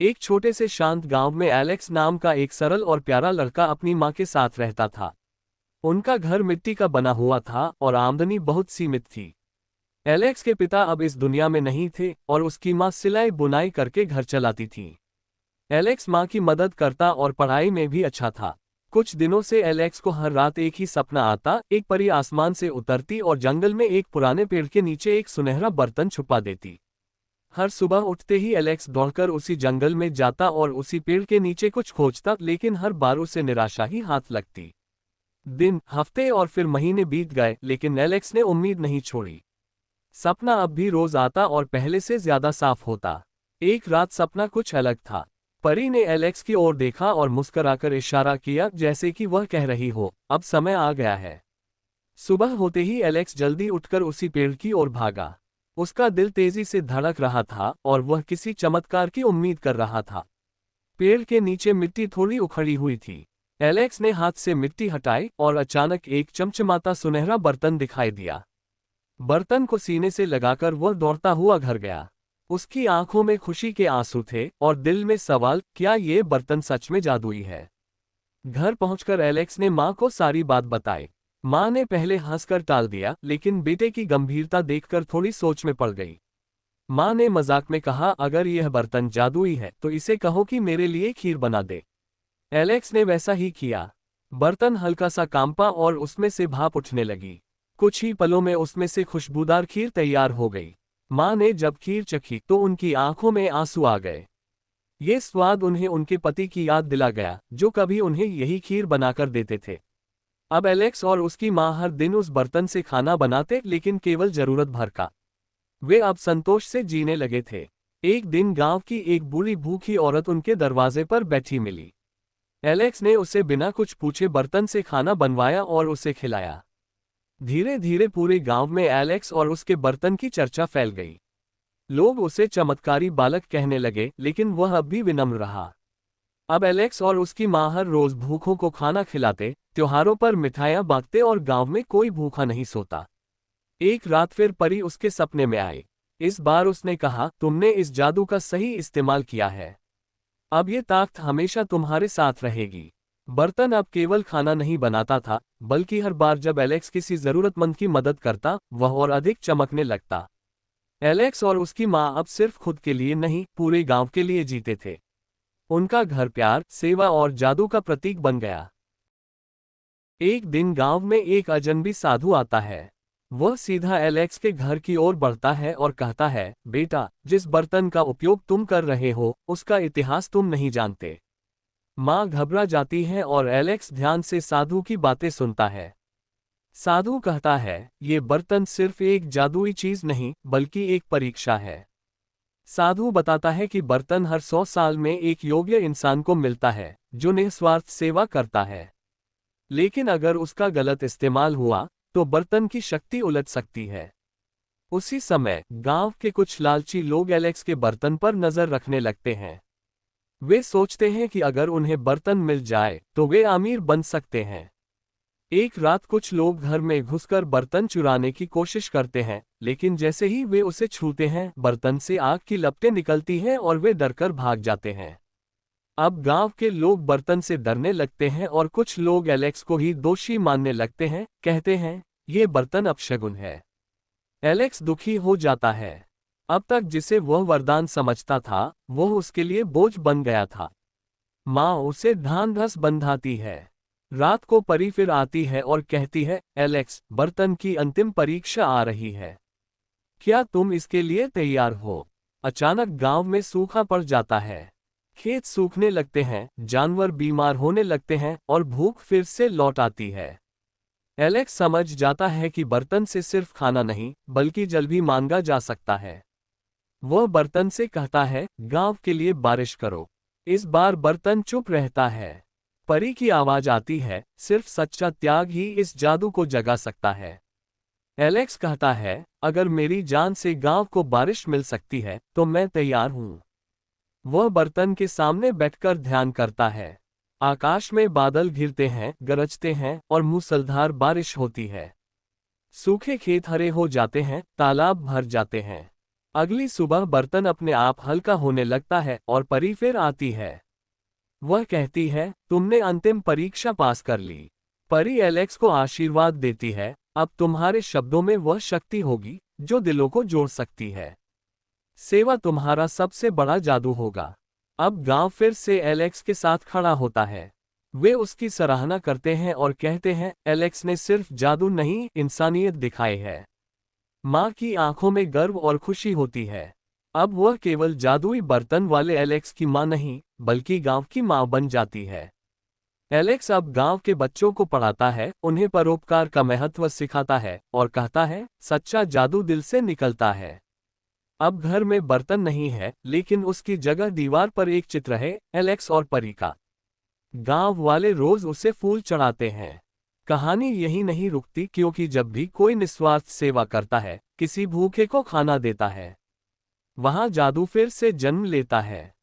एक छोटे से शांत गांव में एलेक्स नाम का एक सरल और प्यारा लड़का अपनी माँ के साथ रहता था। उनका घर मिट्टी का बना हुआ था और आमदनी बहुत सीमित थी। एलेक्स के पिता अब इस दुनिया में नहीं थे और उसकी माँ सिलाई बुनाई करके घर चलाती थी। एलेक्स माँ की मदद करता और पढ़ाई में भी अच्छा था। कुछ दिनों से एलेक्स को हर रात एक ही सपना आता, एक परी आसमान से उतरती और जंगल में एक पुराने पेड़ के नीचे एक सुनहरा बर्तन छुपा देती। हर सुबह उठते ही एलेक्स दौड़कर उसी जंगल में जाता और उसी पेड़ के नीचे कुछ खोजता, लेकिन हर बार उसे निराशा ही हाथ लगती। दिन, हफ्ते और फिर महीने बीत गए, लेकिन एलेक्स ने उम्मीद नहीं छोड़ी। सपना अब भी रोज आता और पहले से ज्यादा साफ होता। एक रात सपना कुछ अलग था। परी ने एलेक्स की ओर देखा और मुस्कुराकर इशारा किया, जैसे कि वह कह रही हो, अब समय आ गया है। सुबह होते ही एलेक्स जल्दी उठकर उसी पेड़ की ओर भागा। उसका दिल तेजी से धड़क रहा था और वह किसी चमत्कार की उम्मीद कर रहा था। पेड़ के नीचे मिट्टी थोड़ी उखड़ी हुई थी। एलेक्स ने हाथ से मिट्टी हटाई और अचानक एक चमचमाता सुनहरा बर्तन दिखाई दिया। बर्तन को सीने से लगाकर वह दौड़ता हुआ घर गया। उसकी आंखों में खुशी के आंसू थे और दिल में सवाल, क्या ये बर्तन सच में जादुई है? घर पहुंचकर एलेक्स ने मां को सारी बात बताई। मां ने पहले हंसकर टाल दिया, लेकिन बेटे की गंभीरता देखकर थोड़ी सोच में पड़ गई। मां ने मजाक में कहा, अगर यह बर्तन जादुई है तो इसे कहो कि मेरे लिए खीर बना दे। एलेक्स ने वैसा ही किया। बर्तन हल्का सा कांपा और उसमें से भाप उठने लगी। कुछ ही पलों में उसमें से खुशबूदार खीर तैयार हो गई। मां ने जब खीर चखी तो उनकी आंखों में आंसू आ गए। ये स्वाद उन्हें उनके पति की याद दिला गया, जो कभी उन्हें यही खीर बनाकर देते थे। अब एलेक्स और उसकी मां हर दिन उस बर्तन से खाना बनाते, लेकिन केवल जरूरत भर का। वे अब संतोष से जीने लगे थे। एक दिन गांव की एक बूढ़ी भूखी औरत उनके दरवाजे पर बैठी मिली। एलेक्स ने उसे बिना कुछ पूछे बर्तन से खाना बनवाया और उसे खिलाया। धीरे धीरे पूरे गांव में एलेक्स और उसके बर्तन की चर्चा फैल गई। लोग उसे चमत्कारी बालक कहने लगे, लेकिन वह अब भी विनम्र रहा। अब एलेक्स और उसकी मां हर रोज भूखों को खाना खिलाते, त्योहारों पर मिठाइयां बांटते और गांव में कोई भूखा नहीं सोता। एक रात फिर परी उसके सपने में आई। इस बार उसने कहा, तुमने इस जादू का सही इस्तेमाल किया है। अब ये ताकत हमेशा तुम्हारे साथ रहेगी। बर्तन अब केवल खाना नहीं बनाता था, बल्कि हर बार जब एलेक्स किसी जरूरतमंद की मदद करता, वह और अधिक चमकने लगता। एलेक्स और उसकी मां अब सिर्फ खुद के लिए नहीं, पूरे गांव के लिए जीते थे। उनका घर प्यार, सेवा और जादू का प्रतीक बन गया। एक दिन गांव में एक अजनबी साधु आता है। वह सीधा एलेक्स के घर की ओर बढ़ता है और कहता है, बेटा, जिस बर्तन का उपयोग तुम कर रहे हो, उसका इतिहास तुम नहीं जानते। मां घबरा जाती है और एलेक्स ध्यान से साधु की बातें सुनता है। साधु कहता है, ये बर्तन सिर्फ एक जादुई चीज नहीं, बल्कि एक परीक्षा है। साधु बताता है कि बर्तन हर 100 साल में एक योग्य इंसान को मिलता है, जो निस्वार्थ सेवा करता है। लेकिन अगर उसका गलत इस्तेमाल हुआ, तो बर्तन की शक्ति उलट सकती है। उसी समय गांव के कुछ लालची लोग एलेक्स के बर्तन पर नजर रखने लगते हैं। वे सोचते हैं कि अगर उन्हें बर्तन मिल जाए तो वे अमीर बन सकते हैं। एक रात कुछ लोग घर में घुसकर बर्तन चुराने की कोशिश करते हैं, लेकिन जैसे ही वे उसे छूते हैं, बर्तन से आग की लपटें निकलती हैं और वे डरकर भाग जाते हैं। अब गांव के लोग बर्तन से डरने लगते हैं और कुछ लोग एलेक्स को ही दोषी मानने लगते हैं, कहते हैं, ये बर्तन अपशगुन है। एलेक्स दुखी हो जाता है। अब तक जिसे वह वरदान समझता था, वह उसके लिए बोझ बन गया था। माँ उसे ढांढस बंधाती है। रात को परी फिर आती है और कहती है, एलेक्स, बर्तन की अंतिम परीक्षा आ रही है। क्या तुम इसके लिए तैयार हो? अचानक गांव में सूखा पड़ जाता है। खेत सूखने लगते हैं, जानवर बीमार होने लगते हैं और भूख फिर से लौट आती है। एलेक्स समझ जाता है कि बर्तन से सिर्फ खाना नहीं, बल्कि जल भी मांगा जा सकता है। वह बर्तन से कहता है, गांव के लिए बारिश करो। इस बार बर्तन चुप रहता है। परी की आवाज आती है, सिर्फ सच्चा त्याग ही इस जादू को जगा सकता है। एलेक्स कहता है, अगर मेरी जान से गांव को बारिश मिल सकती है, तो मैं तैयार हूं। वह बर्तन के सामने बैठकर ध्यान करता है। आकाश में बादल घिरते हैं, गरजते हैं और मूसलाधार बारिश होती है। सूखे खेत हरे हो जाते हैं, तालाब भर जाते हैं। अगली सुबह बर्तन अपने आप हल्का होने लगता है और परी फिर आती है। वह कहती है, तुमने अंतिम परीक्षा पास कर ली। परी एलेक्स को आशीर्वाद देती है, अब तुम्हारे शब्दों में वह शक्ति होगी जो दिलों को जोड़ सकती है। सेवा तुम्हारा सबसे बड़ा जादू होगा। अब गांव फिर से एलेक्स के साथ खड़ा होता है। वे उसकी सराहना करते हैं और कहते हैं, एलेक्स ने सिर्फ जादू नहीं, इंसानियत दिखाई है। माँ की आंखों में गर्व और खुशी होती है। अब वह केवल जादुई बर्तन वाले एलेक्स की माँ नहीं, बल्कि गांव की माँ बन जाती है। एलेक्स अब गांव के बच्चों को पढ़ाता है, उन्हें परोपकार का महत्व सिखाता है और कहता है, सच्चा जादू दिल से निकलता है। अब घर में बर्तन नहीं है, लेकिन उसकी जगह दीवार पर एक चित्र है, एलेक्स और परी का। गांव वाले रोज उसे फूल चढ़ाते हैं। कहानी यही नहीं रुकती, क्योंकि जब भी कोई निस्वार्थ सेवा करता है, किसी भूखे को खाना देता है, वहां जादू फिर से जन्म लेता है।